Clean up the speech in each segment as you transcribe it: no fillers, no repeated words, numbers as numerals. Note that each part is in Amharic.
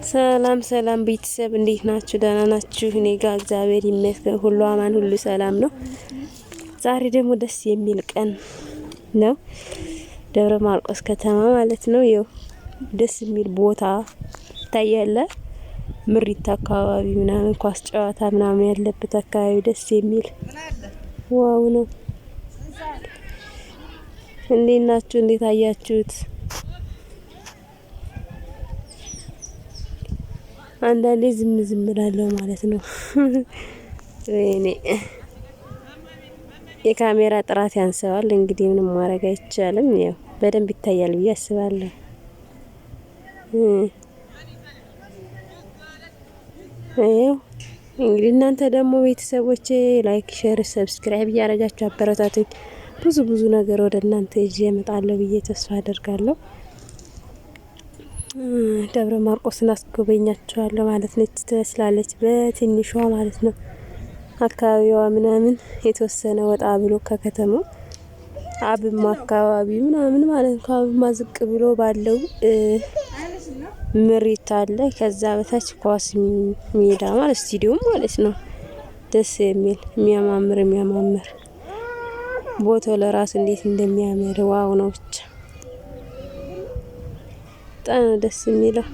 ሰላም ሰላም ቤተሰብ እንዴት ናችሁ? ደህና ናችሁ? እኔ ጋር እግዚአብሔር ይመስገን ሁሉ አማን ሁሉ ሰላም ነው። ዛሬ ደግሞ ደስ የሚል ቀን ነው። ደብረ ማርቆስ ከተማ ማለት ነው። ይኸው ደስ የሚል ቦታ ታያለ። ምሪት አካባቢ ምናምን ኳስ ጨዋታ ምናምን ያለበት አካባቢ ደስ የሚል ዋው ነው። እንዴት ናችሁ? እንዴት አያችሁት? አንዳንዴ ዝም እላለሁ ማለት ነው። እኔ የካሜራ ጥራት ያንሰዋል እንግዲህ ምንም ማድረግ አይቻልም። ያው በደንብ ይታያል ብዬ አስባለሁ። እንግዲህ እናንተ ደግሞ ቤተሰቦቼ ላይክ፣ ሼር፣ ሰብስክራይብ እያደረጋችሁ አበረታቱኝ። ብዙ ነገር ወደ እናንተ ይዤ እመጣለሁ ብዬ ተስፋ አደርጋለሁ። ደብረ ማርቆስን አስጎበኛችኋለሁ ማለት ነው። ትመስላለች በትንሿ ማለት ነው። አካባቢዋ ምናምን የተወሰነ ወጣ ብሎ ከከተማው አብማ አካባቢ ምናምን ማለት ነው። አብማ ዝቅ ብሎ ባለው ምሪት አለ። ከዛ በታች ኳስ ሜዳ ማለት ስታዲየም ማለት ነው። ደስ የሚል የሚያማምር ቦታው ለራሱ እንዴት እንደሚያምር ዋው ነው ብቻ በጣም ደስ የሚለው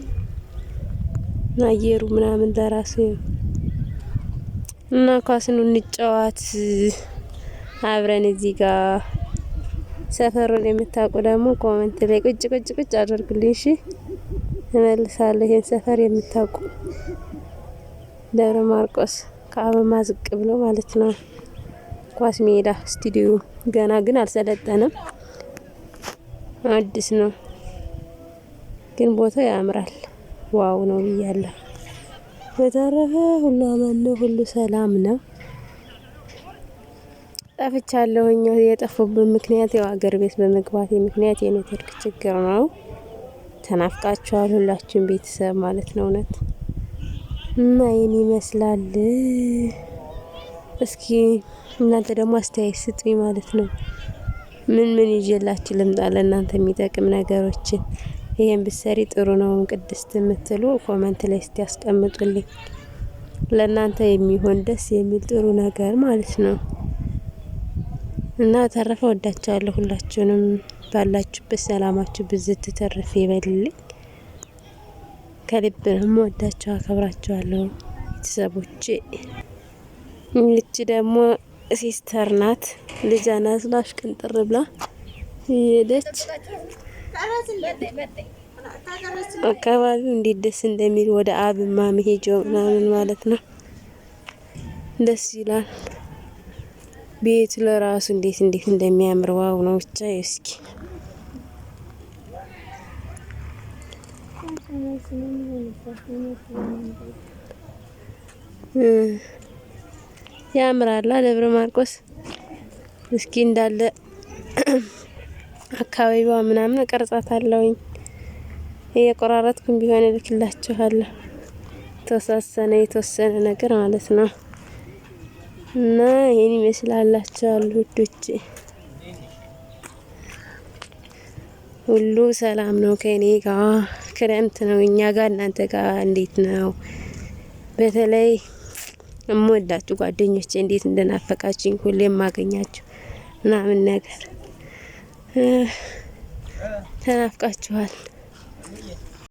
አየሩ ምናምን ለራሱ እና ኳስን እንጫወት አብረን እዚህ ጋር ሰፈሩን የምታውቁ ደግሞ ኮሜንት ላይ ቁጭ አድርጉልኝ። እሺ እመልሳለሁ። ይሄን ሰፈር የምታውቁ ደብረ ማርቆስ ከአብማ ዝቅ ብሎ ማለት ነው። ኳስ ሜዳ ስታዲየም ገና ግን አልሰለጠነም፣ አዲስ ነው። ግን ቦታው ያምራል። ዋው ነው ብያለሁ። በተረፈ ሁሉ አማን ነው፣ ሁሉ ሰላም ነው። ጠፍቻለሁኝ። የጠፉበት ምክንያት ያው ሀገር ቤት በመግባት ምክንያት የኔትወርክ ችግር ነው። ተናፍቃችኋል ሁላችሁም ቤተሰብ ማለት ነው። እውነት እና ይሄን ይመስላል። እስኪ እናንተ ደግሞ አስተያየት ስጡኝ ማለት ነው። ምን ይዤላችሁ ልምጣ ለእናንተ የሚጠቅም ነገሮችን ይሄን ብትሰሪ ጥሩ ነው ቅድስት የምትሉ ኮሜንት ላይ እስቲ ያስቀምጡልኝ። ለእናንተ የሚሆን ደስ የሚል ጥሩ ነገር ማለት ነው። እና ተረፈ ወዳችኋለሁ ሁላችሁንም። ባላችሁበት ሰላማችሁ ብዝት ተርፍ ይበልልኝ። ከልብ ነው ወዳችሁ አከብራችኋለሁ ቤተሰቦቼ። እቺ ደግሞ ሲስተር ናት። ልጅ አናዝላሽ ቅንጥር ብላ ሄደች። አካባቢው እንዴት ደስ እንደሚል ወደ አብማ መሄጃው ምናምን ማለት ነው። ደስ ይላል። ቤት ለራሱ እንዴት እንደሚያምር ዋው ነው ብቻ። እስኪ ያምራላ ደብረ ማርቆስ። እስኪ እንዳለ አካባቢዋ ምናምን ቀርጻታለሁኝ እየቆራረጥኩኝ ቢሆን እልክላችኋለሁ። የተወሰነ ነገር ማለት ነው። እና ይሄን ይመስላላችኋል ውዶቼ። ሁሉ ሰላም ነው ከኔ ጋር። ክረምት ነው እኛ ጋር፣ እናንተ ጋር እንዴት ነው? በተለይ እምወዳችሁ ጓደኞቼ እንዴት እንደናፈቃችሁኝ ሁሌም ማገኛችሁ ምናምን ነገር ተናፍቃችኋል።